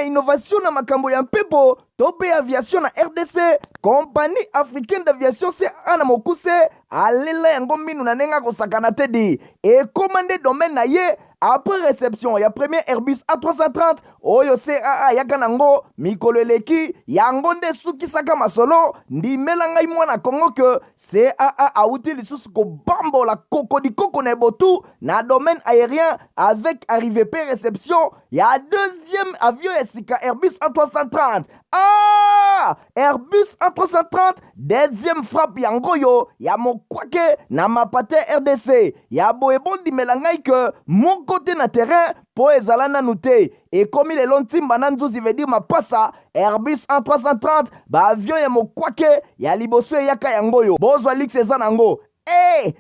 innovation na makambo ya mpepo tope aviation na RDC. Compagnie africaine d'aviation CAA na mokuse alela yango minu na nenga kosakana te di ekomande domaine na ye. Après réception, il y a premier Airbus A330, oyo CAA yaka nango mikolo eleki yango nde suki saka masolo ndimela ngai mwana Kongo que CAA auti lisusu ko bambola koko na botu na domaine aérien avec arrivée P réception. Il y a deuxième avion esika Airbus A330. Airbus A330 deuxième frappe yango yo ya mokwake na mapate RDC ya boebondi melangai que mon côté na terrain po ezalana nute et comme les lontimba nanzuzi veut dire mapasa Airbus A330 ba avion ya mokwake ya liboso yaka yango yo bozwa lix ezanango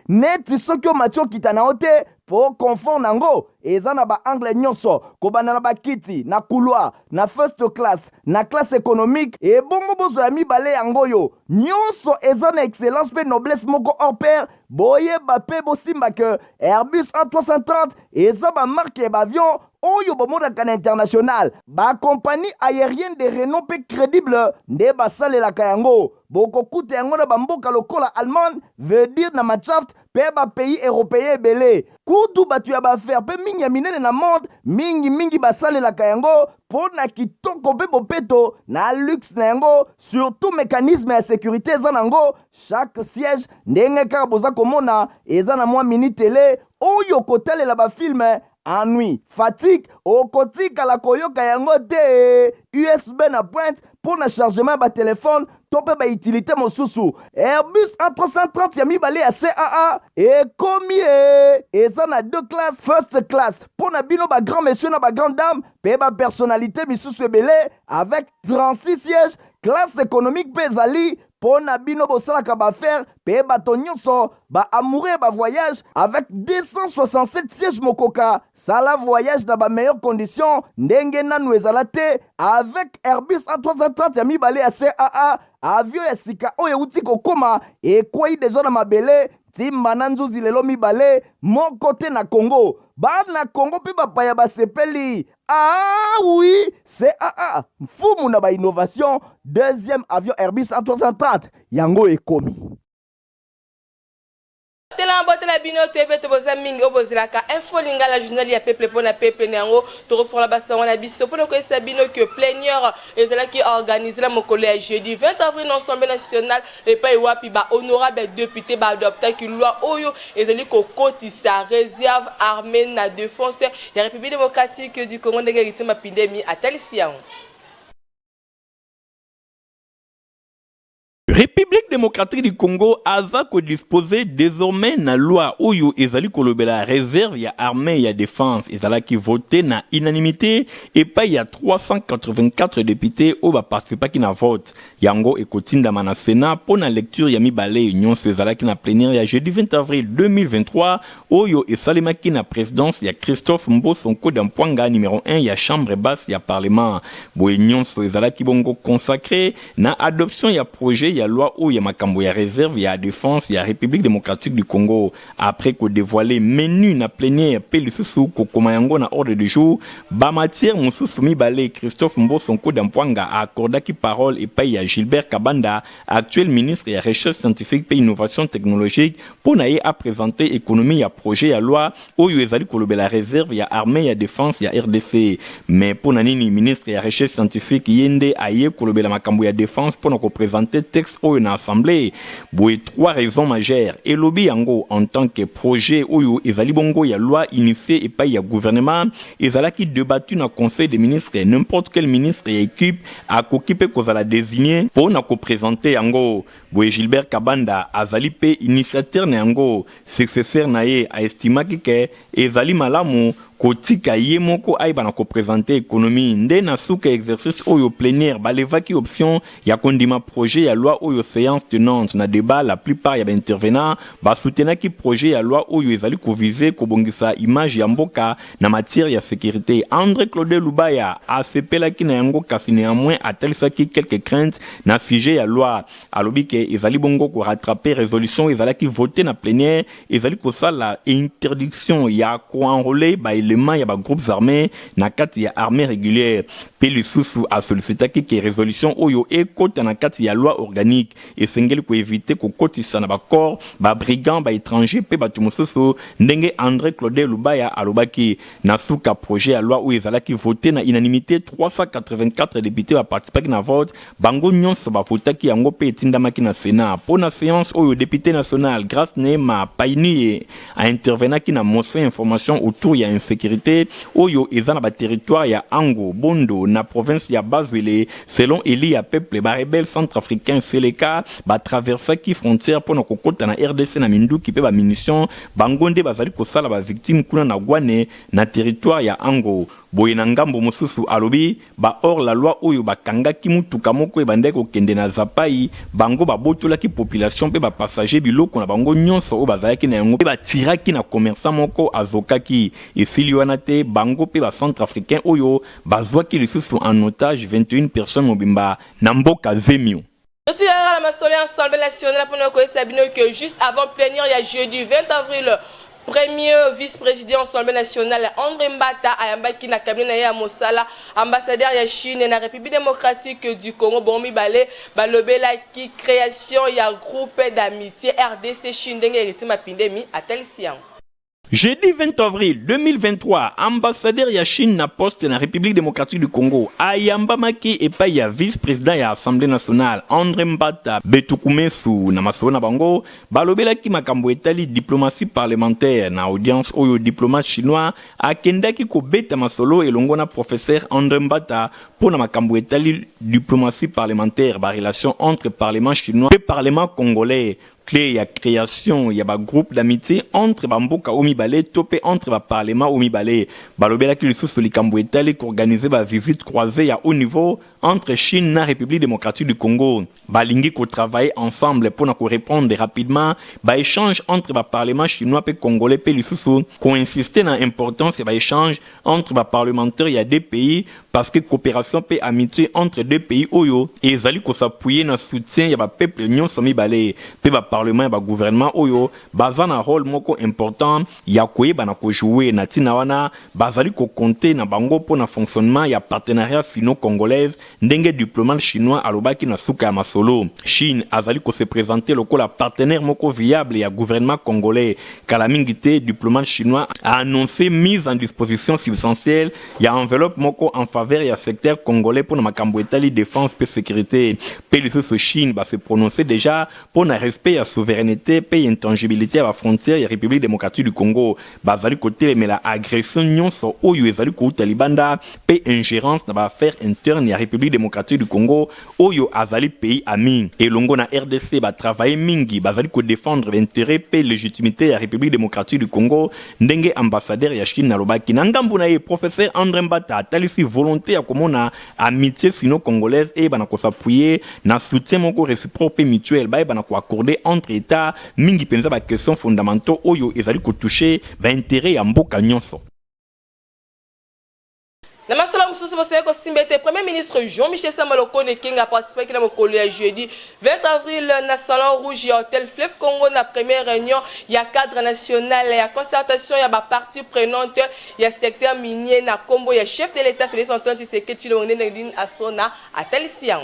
neti soki o matio kitana ote po confort nango eza na ba anglais nyonso kobanda na bakiti na couloir na first class na classe économique et bongo bozo ya mibale yango yo nyonso eza na excellence pe noblesse moko hors pair boye bape bosimba que Airbus A330 eza ba marque ba avion oyo bomodaka na international ba compagnie aérienne de renom pe crédible nde basalelaka yango bokokuta yango na bamboka lokola Allemagne veut dire na Matshaft pe ba pays européen ebele kutu batu ya bafaire pe mingi ya minene na monde mingi basalelaka yango po na kitoko pe bopeto na luxe na yango surtout mécanisme ya sécurité eza nango chaque siège ndenge kaka boza komona eza na mwa mini télé oyo kotalela bafilme ennui, fatigue, okotika la koyoka yango te USB na pointe pour na chargement ba téléphone tope ba utilité mosusu Airbus A330 ya mibale ya CAA et komie eza na deux classes first class pour na bino ba grand monsieur na ba grande dame pe ba personnalité misusu ebele avec 36 sièges classe économique pe ezali pona bino bosalaka bafaire pe bato nyonso ba amoureux ba voyage avec 267 sièges mokoka sala voyage dans ba meilleures conditions ndenge nanu ezala te avec Airbus A330 ya mibale ya CAA avion ya sika oyo uti kokoma ekwei deja na mabele timba na nzuzi lelo mibale moko te na Congo bana Congo pe bapaya basepeli oui CAA mfumu na ba innovation deuxième avion Airbus A330 yango ekomi tela bote na bino tebe to boza mingi obozilaka info lingala journal ya peuple pona peuple nango to refor la basango na biso pona ko sabino que plénière ezala qui organise la mokolo ya jeudi 20 avril l'Assemblée nationale et pa wapi ba honorable député ba adopter ki loi oyo ezali ko kotisa réserve armée na défense ya République démocratique du Congo ndenge ritima pandémie atalisian République démocratique du Congo aza ko disposer désormais na loi oyo ezali kolobela réserve ya armée ya défense ezala ki voté na unanimité et pas il y a 384 députés au ba participer ki na vote yango ekotinda na Sénat pour na lecture ya mibale union ezala ki na plénière ya jeudi 20 avril 2023 oyo esalema ki na présidence ya Christophe Mbosonko Dampwanga numéro 1 ya chambre basse ya parlement bo union ezala ki bongo consacré na adoption ya projet ya loi ou ya makambo ya réserve ya défense ya République démocratique du Congo après ko dévoiler menu na plénière pe lisusu ko komayango na ordre du jour ba matière mususu mibale Christophe Mbosonko Dampwanga a accordaki parole et pa ya Gilbert Kabanda actuel ministre ya recherche scientifique pe innovation technologique pour na a présenter économie ya projet ya loi oyo ezali kolobela réserve ya armée ya défense ya RDC mais pour na nini ministre ya recherche scientifique yende aye kolobela makambo ya défense pour na ko présenter texte oyo na assemblée boye trois raisons majeures et lobby yango en tant que projet oyo ezali bongo ya loi initié et pas ya gouvernement ezalaki débattu na conseil des ministres n'importe quel ministre et équipe a kokipe kozala désigné pour na ko présenter yango boye Gilbert Kabanda azali pe initiateur na yango successeur na ye a estimaki ke ezali malamu kotika ye moko aiba na ko présenter économie nde na suka exercice oyo plénière balevaki option ya kondima projet ya loi oyo séance tenante na débat la plupart ya ba intervenants ba soutenaki projet ya loi oyo ezali ko viser ko bongisa image ya mboka na matière ya sécurité André Claude Lubaya a sepelaki na yango kasi néanmoins atalisaki quelques craintes na sujet ya loi alobi ke ezali bongo ko rattraper résolution ezalaki voté na plénière ezali ko sala interdiction ya ko enrôler ba éléments ya ba groupes armés na kati ya armée régulière pe lisusu a sollicité que résolution oyo ekota na kati ya loi organique esengeli ko éviter ko kotisa na ba corps ba brigands ba étrangers pe batu mosusu ndenge André Claude Lubaya alobaki na suka projet ya loi oyo ezalaki voté na unanimité 384 députés ba participer na vote bango nyonso ba votaki yango pe etindamaki na Sénat pour na séance oyo député national Grâce Nema Paini a intervenaki na motion information autour ya insécurité oyo eza na ba territoire ya Ango Bondo na province ya Bazwele selon Eli ya peuple ba rebelle centrafricain Seleka ba traverser qui frontière pour na kokota na RDC na Minduki pe ba munition bangonde bazali kosala ba victime kuna na Gwane na territoire ya Ango boye na ngambo mosusu alobi ba hors la loi oyo bakangaki mutuka moko ebandeki kokende na Zapai bango babotolaki population pe ba passager biloko na bango nyonso oyo bazalaki na yango pe batiraki na commerçant moko azokaki esili wana te bango pe ba centrafricain oyo bazwaki lisusu en otage 21 personnes mobimba na mboka Zemio. Nous tirons la Assemblée nationale pour nous que juste avant plénière, il y a jeudi 20 avril, premier vice-président de l'Assemblée nationale, André Mbata, qui na cabinet ya Mosala, ambassadeur ya Chine et la République démocratique du Congo, Bomi Balé, Balobela qui création ya groupe d'amitié RDC Chine, dengue ma pandémie à tel sien. Jeudi 20 avril 2023, ambassadeur ya Chine na poste na République démocratique du Congo, ayamba maki epa ya vice-président ya Assemblée nationale, André Mbata Betukumesu na masolo na bango, balobela ki makambo etali diplomatie parlementaire na audience oyo diplomate chinois akendaki ko beta masolo elongo na professeur André Mbata pour na makambo etali diplomatie parlementaire ba relation entre parlement chinois et parlement congolais. Clé ya création ya ba groupe d'amitié entre bamboka omibale topé entre ba parlement omibale balobela ki lisusu likambo etali ko organiser ba visite croisée ya haut niveau entre Chine na République démocratique du Congo balingi ko travailler ensemble pour na ko répondre rapidement ba échange entre ba parlement chinois pe congolais pe lisusu ko insister na importance ya ba échange entre ba parlementaires ya deux pays parce que coopération pe amitié entre deux pays oyo ezali ko s'appuyer na soutien ya ba peuple nyonso mibale pe ba parlement ba gouvernement oyo baza na rôle moko important ya koyeba na ko jouer na tina wana bazali ko compter na bango pour na fonctionnement ya partenariat sino-congolaise ndenge diplomate chinois alobaki na suka ya masolo Chine azali ko se présenter lokola partenaire moko viable ya gouvernement congolais kala mingi te diplomate chinois a annoncé mise en disposition substantielle ya enveloppe moko en faveur ya secteur congolais pour na makambo etali défense pe sécurité pe lisusu Chine ba se prononcer déjà pour na respect ya souveraineté pe intangibilité ya ba frontière ya République démocratique du Congo bazali côté mais la agression nyonso oyo ezali ko talibanda pe ingérence na ba affaires internes ya République démocratique du Congo oyo azali pays ami et longo na RDC ba travailler mingi bazali ko défendre l'intérêt pe légitimité ya République démocratique du Congo ndenge ambassadeur ya Chine na lobaki na ngambu na ye professeur André Mbata talisi volonté ya komona amitié sino-congolaise et bana ko s'appuyer na soutien moko réciproque pe mutuel ba bana ko accorder entre états mingi penza ba question fondamentaux oyo ezali ko toucher ba intérêt ya mboka nyonso. Na masolo mususu boseye ko simbete premier ministre Jean-Michel Sambaloko Nekenga a participé à la jeudi 20 avril na salon rouge ya hôtel Fleuve Congo na première réunion ya cadre national ya concertation ya ba partie prenante ya secteur minier na kombo ya chef de l'état Félix Antoine Tshisekedi Tshilombo Ndine Asona Atalisian.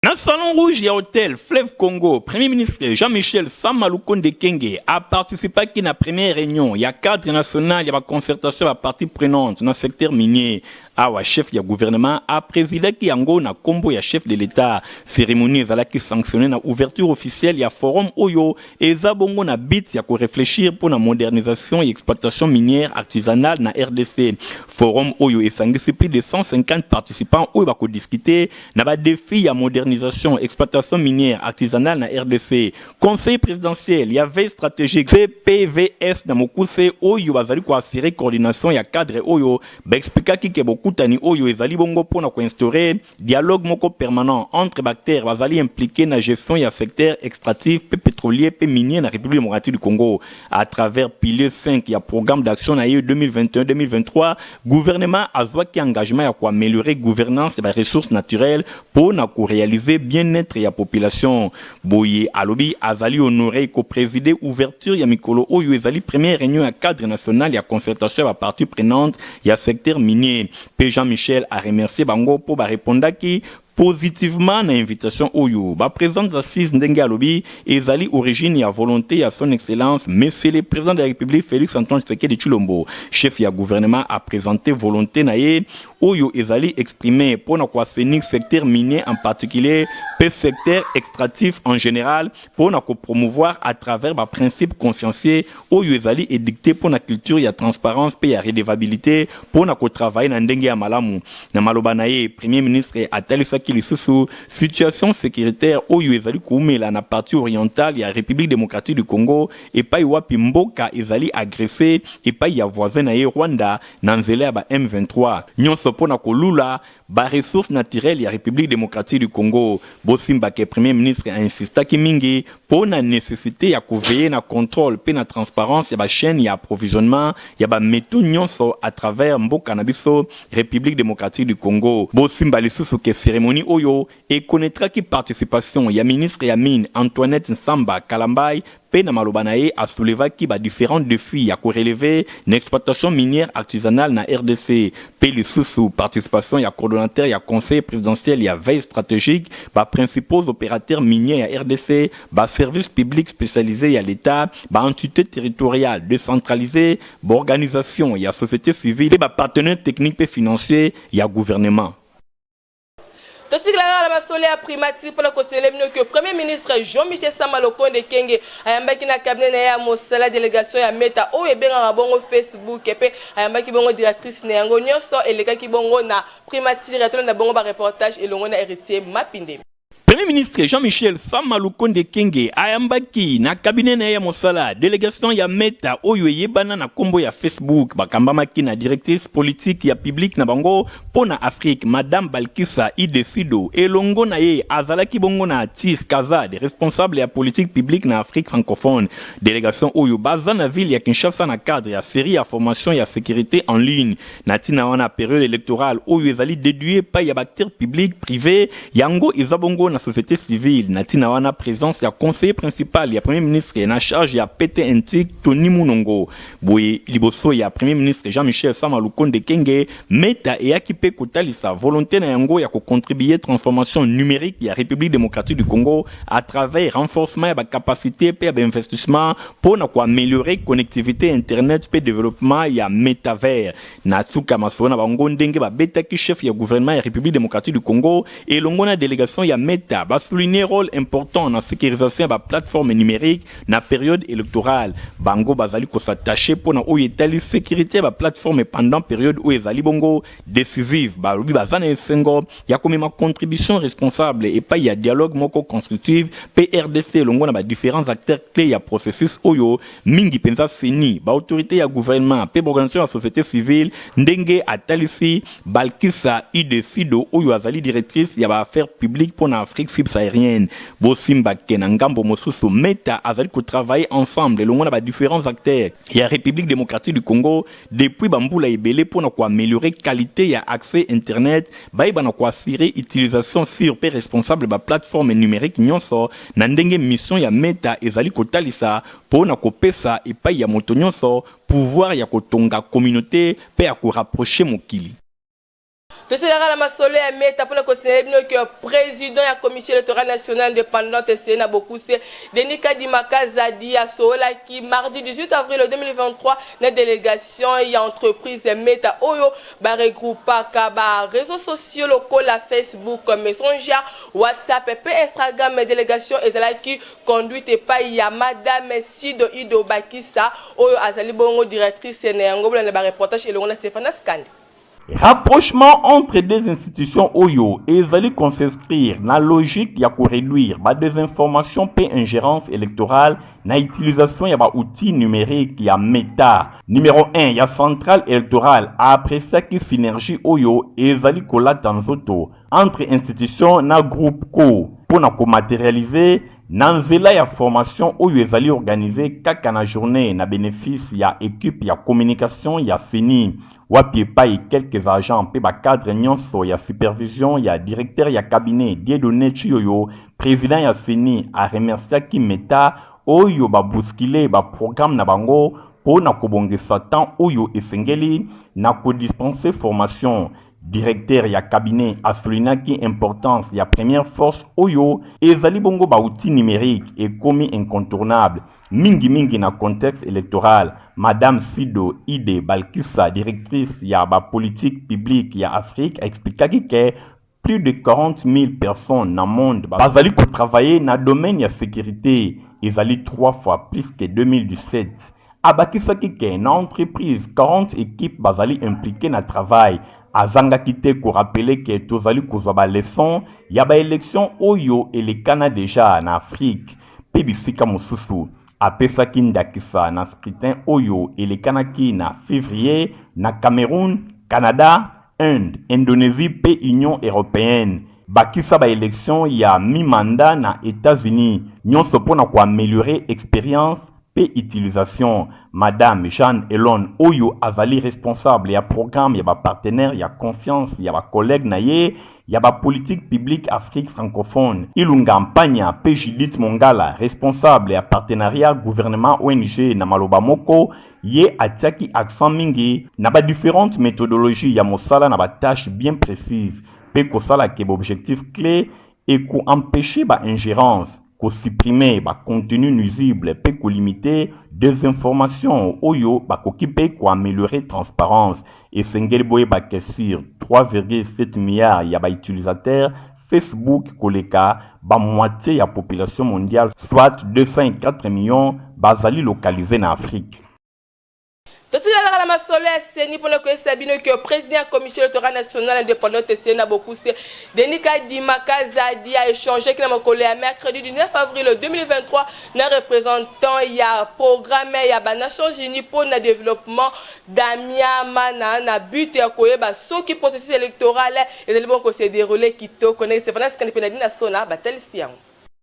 Na salon rouge ya hôtel Fleuve Congo, Premier ministre Jean-Michel Samalukonde Nekenga a participé à la première réunion. Il y a cadre national, il y a concertation à partie prenante dans le secteur minier. Awa chef ya gouvernement a présidé qui yango na kombo ya chef de l'état cérémonie ezala qui sanctionné na ouverture officielle ya forum oyo eza bongo na bit ya ko réfléchir pour la modernisation et exploitation minière artisanale na RDC forum oyo esangisi plus de 150 participants oyo ba ko discuter na ba défi ya modernisation exploitation minière artisanale na RDC conseil présidentiel ya veille stratégique CPVS na mokuse oyo bazali ko assurer coordination ya cadre oyo ba expliquer ki ke bokutani oyo ezali bongo pona ko instaurer dialogue moko permanent entre acteurs bazali impliqué na gestion ya secteur extractif pe pétrolier pe minier na République démocratique du Congo à travers pilier 5 ya programme d'action na 2021-2023 gouvernement azwa ki engagement ya ko améliorer gouvernance des ressources naturelles pona ko réaliser bien-être ya population boye alobi azali honoré ko présider ouverture ya mikolo oyo ezali première réunion à cadre national ya concertation à parties prenantes ya secteur minier. P. Jean-Michel a remercié bango pour répondre qui positivement na invitation oyo ba présente assise ndenge alobi ezali origine ya volonté ya son excellence monsieur le président de la République Félix Antoine Tshisekedi Tshilombo chef ya gouvernement a présenté volonté na ye oyo ezali exprimé pour na kwa sénique secteur minier en particulier pe secteur extractif en général pour na ko promouvoir à travers ba principe consciencieux oyo ezali édicté pour na culture ya transparence pe ya redevabilité pour na ko travailler na ndenge ya malamu na maloba na ye premier ministre atalisa qui lisusu situation sécuritaire oyo ezali koumela na partie orientale ya République démocratique du Congo et pa wapi mboka ezali agressé et pa ya voisin na ye Rwanda na nzela ya ba M23 nyonso pona kolula ba ressources naturelles ya République démocratique du Congo bosimba ke premier ministre a insisté ki mingi pona nécessité ya veiller na contrôle pe na transparence ya ba chaîne ya approvisionnement ya ba metu nyonso à travers mboka na biso République démocratique du Congo bosimba lisusu ke cérémonie oyo et connaîtra qui participation ya ministre ya mine Antoinette Nsamba Kalambai pe na maloba na ye a soulevé qui ba différents défis ya ko relever l'exploitation minière artisanale na RDC pe lisusu participation ya coordonnateur ya conseil présidentiel ya veille stratégique ba principaux opérateurs miniers ya RDC ba service public spécialisé ya l'État ba entité territoriale décentralisée ba organisation ya société civile et ba partenaires techniques et financiers ya gouvernement. Tandis que la masole a primature pour le conseiller que le Premier ministre Jean-Michel Samalokon de Kenge a yambaki na cabinet na ya mosala délégation ya Meta o ebenga bongo Facebook et pe a yambaki bongo directrice na yango nyonso eleka ki bongo na primature et na bongo ba reportage elongo na héritier Mapinde. Premier ministre Jean-Michel Samalukonde Kenge ayambaki na cabinet na ya mosala délégation ya Meta oyo yebana na kombo ya Facebook bakambamaki na directrice politique ya public na bango pona Afrique Madame Balkissa Idesido elongo na ye azalaki bongo na Tif Kazad responsable ya politique publique na Afrique francophone délégation oyo baza na ville ya Kinshasa na cadre ya série ya formation ya sécurité en ligne na tina wana période électorale oyo ezali déduit pa ya acteurs publics privés yango ezabongo na société civile natina wana présence ya conseiller principal ya premier ministre na charge ya PT Antique Tony Munongo boye liboso ya premier ministre Jean-Michel Samalukonde Kenge Meta et akipe kotalisa volonté na yango ya ko contribuer transformation numérique ya République démocratique du Congo à travers renforcement ya ba capacité pe ba investissement pour na ko améliorer connectivité internet pe développement ya métavers na tuka masona bango ndenge ba betaki chef ya gouvernement ya République démocratique du Congo et longona délégation ya Meta va souligner rôle important dans la sécurisation de la plateforme numérique dans la période électorale. Bango bazali ko s'attacher pour na oyetali sécurité de la plateforme pendant période où ezali bongo décisive. Ba lubi bazana esengo ya komema contribution responsable et pas ya dialogue moko constructif PRDC longo na ba différents acteurs clés ya processus oyo mingi penza seni ba autorité ya gouvernement pe organisation la société civile ndenge atalisi Balkissa Idesido oyo azali directrice ya ba affaires publiques pour na Afrique subsaharienne bosimba kena ngambo mosusu Meta azali ko travailler ensemble longo na ba différents acteurs ya République démocratique du Congo depuis bambula ebele pour na ko améliorer qualité ya accès internet ba na ko assurer utilisation sur pe responsable ba plateforme numérique nyonso na ndenge mission ya Meta ezali ko talisa pour na ko pesa epai ya moto nyonso pouvoir ya kotonga communauté pe ya ko rapprocher mokili. Tout cela la masole à Meta pour le conseiller que président de la commission électorale nationale indépendante Sénat beaucoup c'est Denis Kadimaka Zadi à Sola qui mardi 18 avril 2023 la délégation et entreprise Meta Oyo ba regroupa ba réseaux sociaux locaux la Facebook Messenger WhatsApp et Instagram délégation et là qui conduite et pas ya madame Sido Ido Bakissa Oyo azali bongo directrice na yango ba reportage et le Stéphane Skandi. Rapprochement entre des institutions oyo ezali qu'on s'inscrire na logique ya ko réduire ba désinformation pe ingérence électorale na utilisation ya ba outils numériques ya meta. Numéro 1 ya centrale électorale après ça qui synergie oyo ezali kolata nzoto entre institutions na groupe ko pona ko matérialiser na nzela ya formation oyo ezali organisé kaka na journée na bénéfice ya équipe ya communication ya CENI wapi epai quelques agents pe cadre nyonso ya supervision ya directeur ya cabinet Dieudonné Chiyoyo président ya CENI a remerciaki meta oyo babuskile programme na bango pona kobongesa temps oyo esengeli na kodispenser formation. Directeur ya cabinet asolinaki importance ya première force oyo ezali bongo ba outil numérique et commis incontournable mingi na contexte électoral. Madame Sido Ide Balkissa, directrice ya ba politique publique ya Afrique, a expliqué que plus de 40 000 personnes dans le monde bazali ko travailler na domaine ya sécurité ezali 3 fois plus que 2017. Abakisaki ke na entreprise 40 équipes bazali impliquées na travail. Azanga kite ko rappeler que tozali kozwa ba leçon ya ba élection oyo elekana déjà na Afrique pe bisika mosusu apesaki ndakisa na scrutin oyo elekanaki na février na Cameroun, Canada, Inde, Indonésie pe Union européenne. Bakisa ba élection ya mi-mandat na États-Unis nyonso pona ko améliorer expérience pe utilisation. Madame Jeanne Elon oyo azali responsable ya programme ya ba partenaire ya confiance ya ba collègue na ye ya ba politique publique Afrique francophone. Ilunga Mpanya pe Judith Mongala responsable ya partenariat gouvernement ONG na maloba moko ye atiaki accent mingi na ba différentes méthodologies ya mosala na ba tâches bien précises pe kosala ke objectif clé et ko empêcher ba ingérence ko supprimer ba contenu nuisible pe ko limiter des informations oyo ba ko kipe ko améliorer transparence et sengeli boye ba kesir 3,7 milliards ya ba utilisateurs Facebook koleka ba moitié ya population mondiale soit 204 millions bazali localisés na Afrique. Tosi la la masole CENI pour que Sabino que président de la commission électorale nationale indépendante CENI a beaucoup Denis Kadima Kazadi a échangé avec mon collègue mercredi du 9 avril 2023 na représentant il y a programme il y a ba Nations Unies pour le développement d'Amiama na but ya koyeba soki processus électoral et les bons que c'est déroulé qui to connaît c'est pendant ce qu'on appelle na sona batel siang.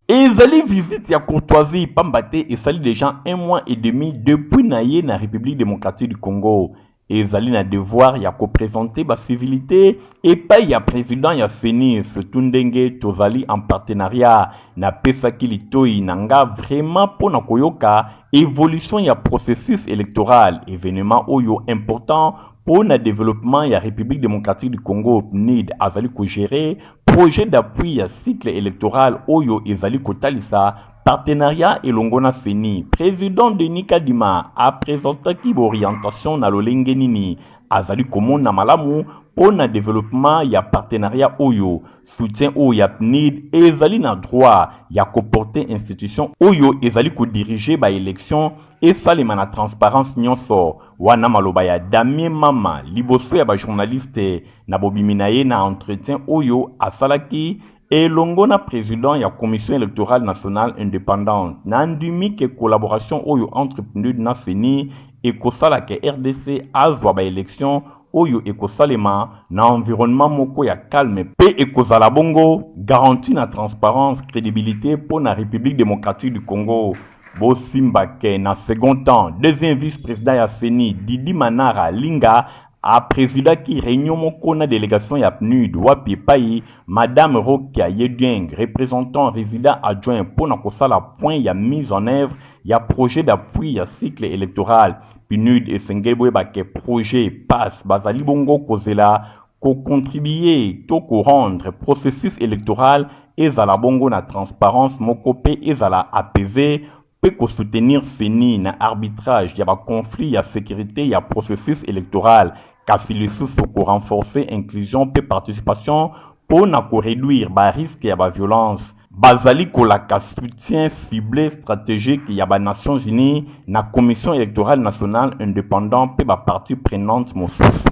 Ezali visite ya courtoisie pambate esali déjà 1 mois et demi depuis naye na République démocratique du Congo. Ezali na devoir ya ko présenter ba civilité et pas ya président ya CENI surtout ndenge tozali en partenariat na pesaki litoi nanga vraiment pona koyoka évolution ya processus électoral événement oyo important pour le développement ya République démocratique du Congo PNID azali ko gérer projet d'appui à cycle électoral oyo ezali kotalisa partenariat elongona CENI. Président Denis Kadima a présenté ki orientation na lolenge nini azali komona malamu pour le développement ya partenariat oyo soutien oyo ya PNID ezali na droit ya koporter institution oyo ezali ko diriger ba élection et salima na transparence nyonso wana maloba ya Damien Mama liboso ya ba journaliste na bobiminaye na entretien oyo asalaki elongo na président ya commission électorale nationale indépendante na ndimi ke collaboration oyo entre PNUD na CENI et kosala ke RDC azwa ba élection oyo ekosalema na environnement moko ya calme pe ekozala bongo garantie na transparence crédibilité pour la République démocratique du Congo. Bosimba ke na second temps deuxième vice-président ya CENI Didi Manara Linga a président qui réunion moko na délégation ya PNUD wapi pai Madame Rokia Yedeng représentant résident adjoint pour na kosala point ya mise en œuvre ya projet d'appui ya cycle électoral. PNUD et Sengeboe ke projet passe bazali bongo kozela ko contribuer to ko rendre processus électoral ezala bongo na transparence moko pe ezala apaiser peut soutenir CENI na arbitrage ya ba conflit ya sécurité ya processus électoral kasi les sous pour renforcer inclusion pe participation pour na ko réduire ba risque ya ba violence bazali kolaka soutien ciblé stratégique ya ba Nations Unies na commission électorale nationale indépendante pe ba partie prenante mosusu.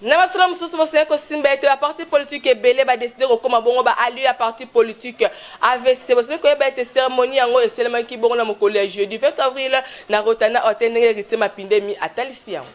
na masolo mosusu bosengeli kosimba ete baparti politique ebele badeside kokoma bongo baallie ya parti politique AVC bosengeli koyeba ete cérémonie yango esalemaki bongo na mokolo ya jeudi 20 avril na rotana hotel ndenge Héritier Mapindemi atalisi yango.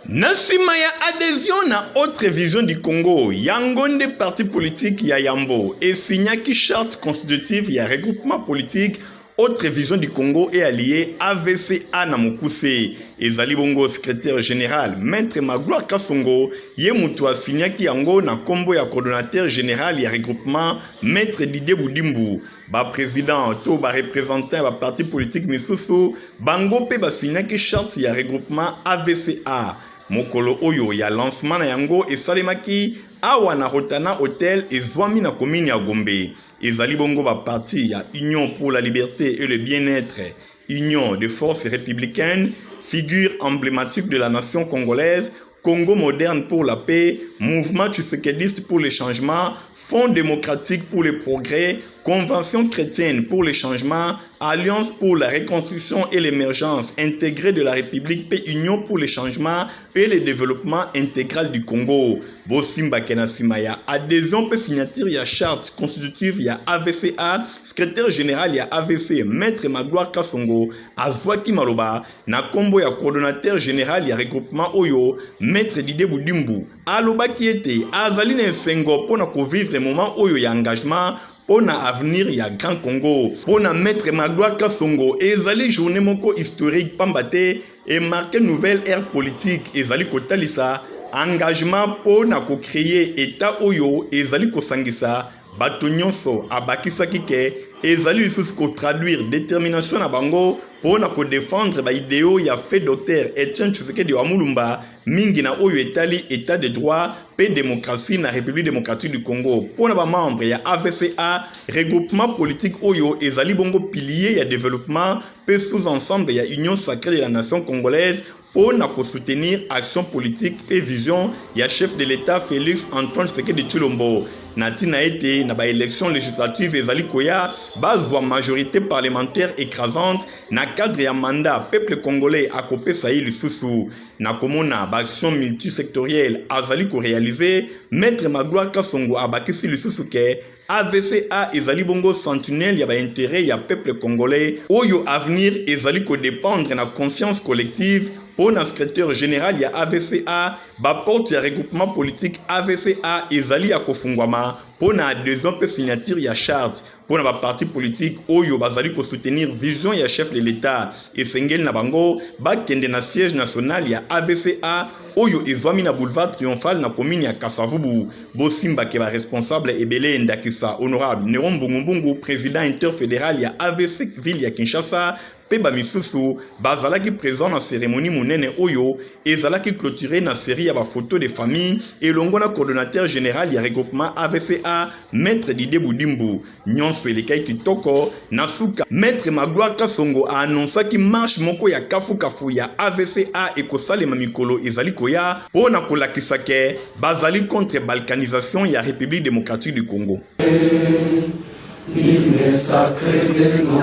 Nasima ya adhésion na autre vision du Congo, yangonde parti politique ya Yambo et signaki charte constitutive ya regroupement politique autre vision du Congo est allié AVCA na Mokuse. Ezali bongo secrétaire général Maître Magloire Kasongo ye mutu asignaki yango na kombo ya coordonnateur général ya regroupement Maître Didier Boudimbu. Ba président to ba représentant ba parti politique misusu bango pe basignaki charte ya regroupement AVCA. Mokolo oyo ya lancement na yango esalemaki awa na Rotana Hotel ezwami na commune ya Gombe. Ezali bongo ba parti ya Union pour la liberté et le bien-être, Union des forces républicaines, figure emblématique de la nation congolaise, Congo moderne pour la paix, Mouvement tshisekidiste pour le changement, Fonds démocratique pour le progrès, Convention chrétienne pour le changement, Alliance pour la reconstruction et l'émergence intégrée de la République, paix Union pour le changement et le développement intégral du Congo. Bosimba Kenasima ya adhésion pe signature ya charte constitutive ya AVCA, secrétaire général ya AVC Maître Magloire Kasongo azwaki maloba na kombo ya coordonnateur général ya regroupement oyo Maître Didier Boudimbu aloba ki ete azali na esengo pona ko vivre moment oyo ya engagement pona avenir ya Grand Congo pona Maître Magloire Kasongo ezali journée moko historique pambate et marqué nouvelle ère politique ezali kotalisa engagement pour na ko créer état oyo ezali ko sangisa bato nyonso abakisaki ke ezali lisusu ko traduire détermination na bango pour na ko défendre ba idéo ya fait docteur Etienne Tshisekedi wa Mulumba mingi na oyo etali état de droit pe démocratie na République démocratique du Congo pour na ba membre ya AVCA regroupement politique oyo ezali bongo pilier ya développement pe sous ensemble ya union sacrée de la nation congolaise pour soutenir action politique et vision ya chef de l'État Félix Antoine Tshisekedi Tshilombo. Natina été na ba élection législative ezali koya bazwa majorité parlementaire écrasante na cadre ya mandat peuple congolais akopé saï lisusu na komona ba action multisectorielle azali ko réaliser Maître Magloire Kasongo abakisi lisusu ke AVCA ezali bongo sentinelle ya ba intérêt ya peuple congolais oyo avenir ezali ko dépendre na conscience collective. Pour le secrétaire général ya AVCA, ba porte ya regroupement politique AVCA ezali ya kofungwama pour na adhésion pe signature ya charte pour na ba parti politique oyo bazali ko soutenir vision ya chef de l'État et sengel na bango ba kende na siège national ya AVCA oyo ezwami na boulevard triomphal na commune ya Kasavubu. Bosimba ke ba responsable ebele ndakisa honorable Néron Mbungu président interfédéral ya AVC ville ya Kinshasa Peba misusu bazalaki présent na cérémonie monene oyo ezalaki clôturé na série ya ba photo de famille et longona coordonnateur général ya regroupement AVCA Maître Didier Boudimbu nyonso elekai kitoko nasuka Maître Magloire Kasongo a annoncé ki marche moko ya kafu ya AVCA et kosalema mikolo ezali koya pona kolakisa ke bazali contre balkanisation ya République démocratique du Congo.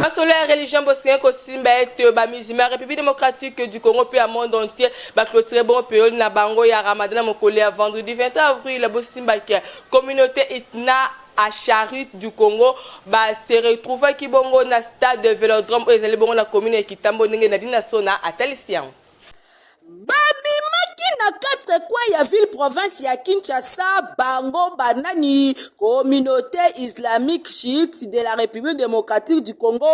Asolo ya religion bosinga ko simba ete ba musulman République démocratique du Congo pe a monde entier ba clôturer bon période na bango ya Ramadan mokolo ya vendredi 20 avril la bosimba ki communauté itna à Charite du Congo ba se retrouver ki bongo na stade de Vélodrome o ezali bongo na commune ya Kitambo ndenge na dina sona atalisian babimaki na 4 coins ya ville province ya Kinshasa bango banani communauté islamique chiite de la République démocratique du Congo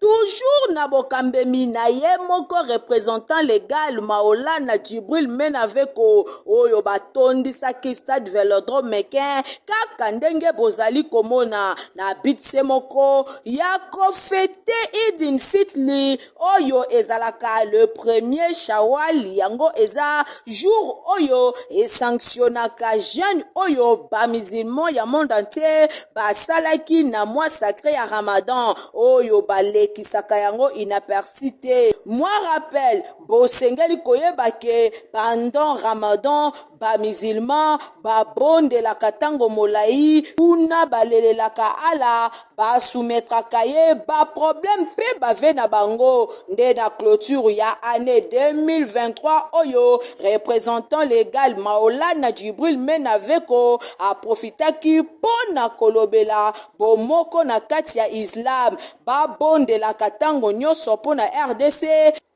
toujours na bokambemi na ye moko représentant légal Maolana Djibril Menaveko oyo batondisaki stade Vélodrome mekin kaka ndenge bozali komona na bitse moko ya kofete Idin Fitli oyo ezalaka le 1er Shawwal yango eza jour oyo esanctionnaka jeune oyo bamisilman ya monde entier basalaki na mois sacré ya Ramadan oyo balekisaka yango inaperci te. Moi rappel bosengeli koyeba ke pendant Ramadan bamisilman babondelaka ntango molai kuna balelelaka ala basumetraka ye baproblème mpe bave na bango nde na clôture ya année 2023 oyo représentant légal Maolana Djibril Menaveko aprofitaki mpona kolobela bomoko na kati ya islam babondelaka ntango nyonso mpona RDC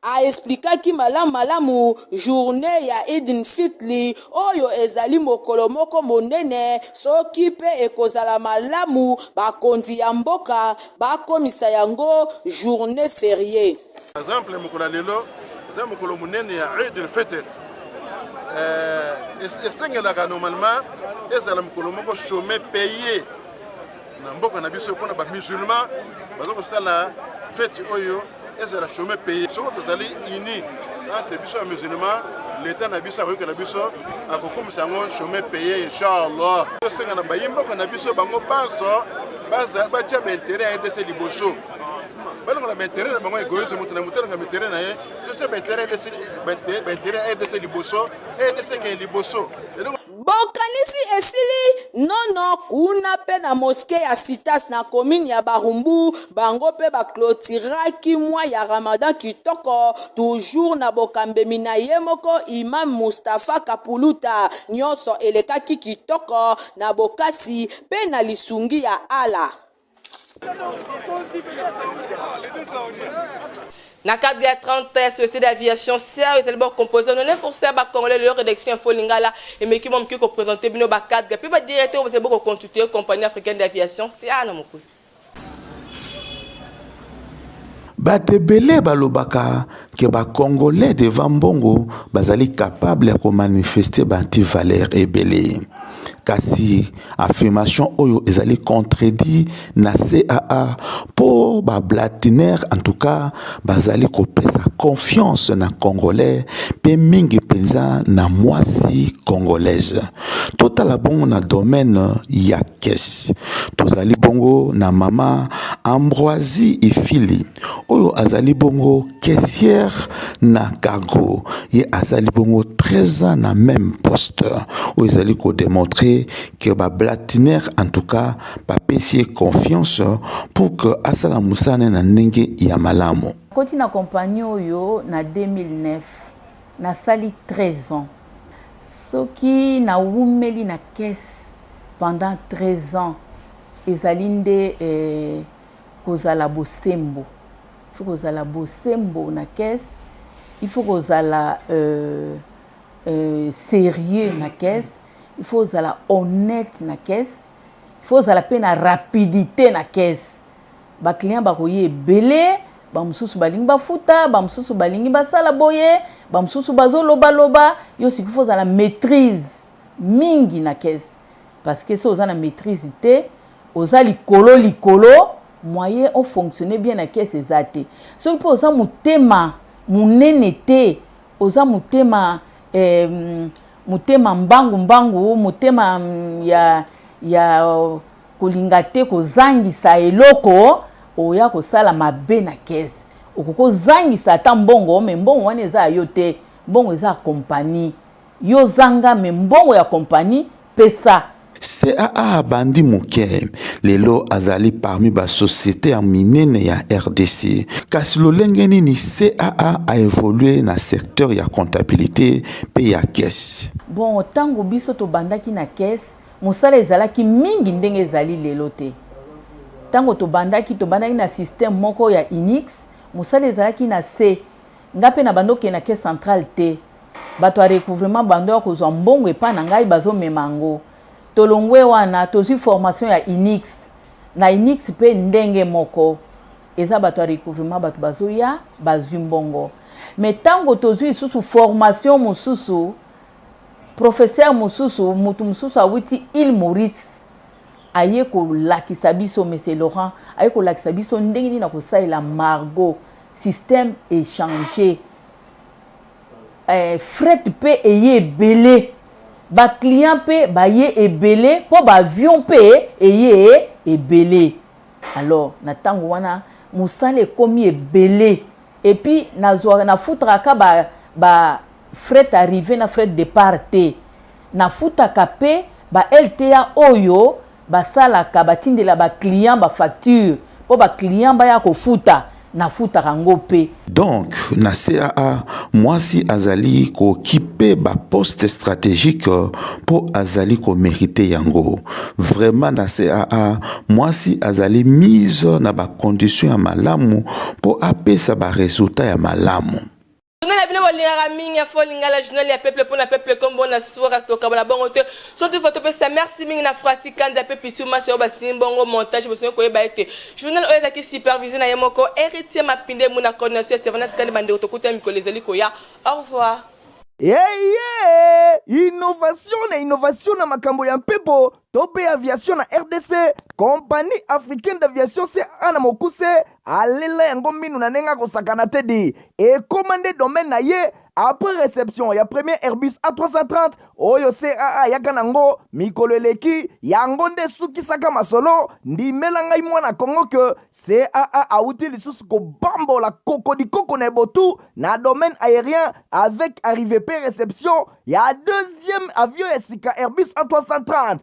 aexplikaki malamu journée ya Idin Fitli oyo ezali mokolo moko monene soki pe ekozala malamu bakonzi ya mboka bakomisa yango journée fériée. Par exemple mokolo lelo eza mokolo monene ya Idin Fitr esengelaka normalement ezala mokolo moko chômé payé na mboka na biso mpona bamusulman baza kosala fete oyo ezala chômé payé soko tozali uni entre biso ya musulman l'état na biso akoyoka na biso akokomisa yango chômé payé inchallah tosenga na bayimboka na biso bango banso batia baintere ya RDC liboso balongola baintere na bango egoyese moto na moto alonga baintere na ye tosia baintere ya RDC liboso RDC ke liboso bokanisi esili nono kuna pe na moske ya Citas na commune ya Barumbu bango pe baklotiraki mwa ya Ramadan kitoko toujours na bokambemi na ye moko Imam Mustafa Kapuluta nyonso elekaki kitoko na bokasi pe na lisungi ya ala. Na cadre de la 30e Société d'aviation CA, ils ont composé 9% de Congolais de leur rédaction Info Lingala et mais qui m'ont présenté bino ba cadre puis ba directeur vous avez beaucoup consulté compagnie africaine d'aviation CA na mokusi. Batebele balobaka ke ba Congolais devant Mbongo bazali capable de manifester banti valeur ebele. Kasi affirmation oyo ezali contredit na CAA po ba blatiner en tout cas bazali kopesa confiance na Congolais pe mingi penza na mwasi congolaise. Totala bongo na domaine ya caisse. Tozali bongo na mama Ambroisie Ifili oyo azali bongo caissière na cargo ye azali bongo 13 ans na même poste oyo ezali ko démontrer que ba blatiner en tout cas ba pesier confiance pour que asala musane na ndenge ya malamu. Koti na compagnie oyo na 2009 na sali 13 ans soki na wumeli na caisse pendant 13 ans ezali nde kozala bosembo. Il faut kozala bosembo na caisse, il faut kozala sérieux na caisse, il faut kozala honnête na caisse, il faut kozala pe na rapidité na caisse. Ba client ba koye belé, ba mususu balingi bafuta, ba mususu balingi basala boye, ba mususu bazoloba loba, yo si il faut kozala maîtrise mingi na caisse parce que so ozana maîtrise te, oza likolo moyen ont fonctionné bien na caisse ezate. So pour oza mutema munene te, oza mutema mutema mbangu mutema ya kolinga te kozangisa eloko oya kosala mabe na caisse okoko zangisa ata mbongo me mbongo wana eza yo te mbongo eza compagnie yo zanga me mbongo ya compagnie pesa. CAA bandi muke lelo azali parmi ba société en minene ya RDC. Kasi lolenge nini CAA a évolué na secteur ya comptabilité pe ya caisse. Bon tango biso to bandaki na caisse musala ezalaki mingi ndenge ezali lelo te. Tango to bandaki na système moko ya Unix musala ezalaki na C ngape na bandoke na caisse centrale te. Bato a recouvrement bando kozwa mbongo epa na ngai bazo memango. Tolongwe wana tozi formation ya Unix na Unix pe ndenge moko eza bato a recouvrement bato bazoya bazwi mbongo mais tango tozi susu formation mususu professeur mususu mutu mususu awiti il Maurice aye ko lakisa biso monsieur Laurent aye ko lakisa biso ndenge nini na kosalela Margot système échangé fret mpe eye ebele baclient mpe baye ebele mpo baavion mpe eye ebele. Alors na ntango wana mosala ekomi ebele epuis nafutaka ba fret arrivé na fret départ te nafutaka mpe ba LTA oyo basalaka batindela baclient bafacture mpo baclient baya kofuta nafutaka yango mpe. Donc na CAA mwasi azali kokipe ba poste stratégique po azali ko mériter yango. Vraiment na CAA mwasi azali mise na ba condition ya malamu po apesa ba résultat ya malamu. Journal ya bino bolingaka mingi ya fo lingala journal ya peuple pona peuple kombo na sura stoka bala bongo te surtout photo pesa merci mingi na Frasi Kanza pe pisu ma so basimbongo montage bosingo koyeba ete journal oyo ezaki supervisé na yemoko héritier mapinde muna coordination Stephanie Skande bande otokuta mikolo ezali koya. Au revoir. Innovation na makambo ya mpepo tope aviation na RDC compagnie africaine d'aviation CA na mokuse alela yango minu na nenga kosakana te di et commandé domaine na ye après réception ya premier Airbus A330 oyo CAA yaka nango mikolo eleki yango nde sukisaka masolo ndimela ngai mwana Kongo ke CAA auti lisusu kobambola koko na botu na domaine aérien avec arrivée pe réception ya deuxième avion esika Airbus A330.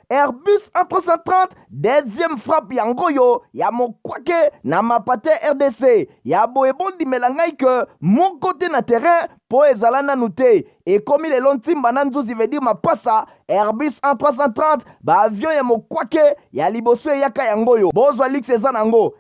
Airbus A330 deuxième frappe yango yo ya mokwake na mapate RDC ya boebondi melangai ke mon côté na terrain po ezala nanu te ekomi lelo ntimba na nzuzi veut dire mapasa Airbus A330 ba avion ya mokwake ya liboso eyaka yango yo bozwa lux eza nango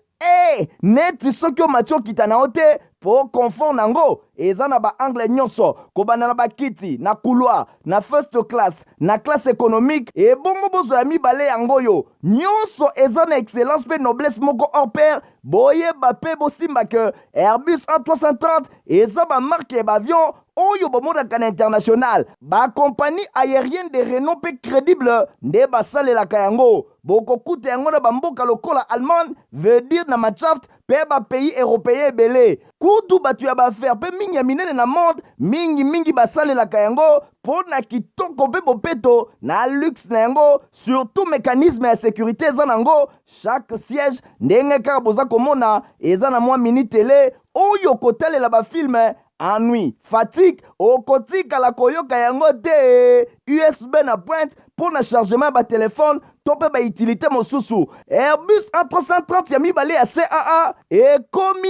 neti soki omati okita na yo te po confort nango eza na baangle nyonso kobanda na bakiti na couloir na first class na classe économique ebongo bozwa ya mibale yango yo nyonso eza na excellence mpe noblesse moko hors pair boyeba mpe bosimba ke Airbus A330 eza bamarke ya baavion oyo bomonaka na international bakompagnie aérienne de renom mpe crédible nde basalelaka yango bokokuta yango na bamboka lokola Allemagne veut dire na Machaft mpe bapays européen ebele kutu bato ya baaffaire mpe mingi ya minene na monde mingi basalelaka yango mpo na kitoko mpe bopeto na luxe na yango surtout mécanisme ya sécurité eza nango chaque siège ndenge kaka boza komona eza na mwa mini tele oyo kotalela bafilme ennui fatigue okotikala koyoka yango te USB na pointe pour na chargement ba téléphone to pe ba utilité mosusu Airbus A330 ya mibale ya CAA ekomi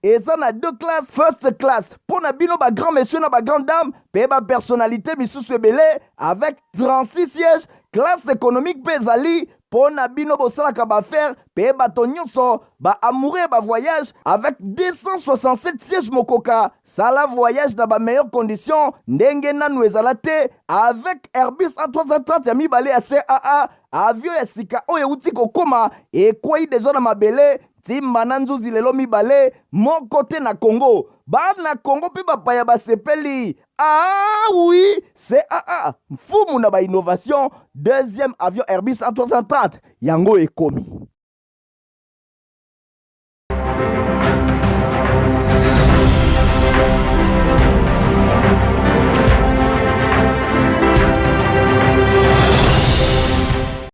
eza na deux classes first class pour na bino ba grand monsieur na ba grande dame pe ba personnalité misusu ebele avec 36 sièges classe économique pe ezali po na bino bosalaka baaffaire pe bato nyonso baamoureux ba voyage avec 267 sièges mokoka sala voyage na ba meilleures conditions ndenge nanu ezala te avec Airbus A330 ya mibale ya CAA avion ya sika oyo euti kokoma ekwei deja na mabele ntimba na nzuzi lelo mibale moko te na Congo bana Congo mpe bapaya basepeli oui CAA mfumu na ba innovation deuxième avion Airbus A330 yango ekomi.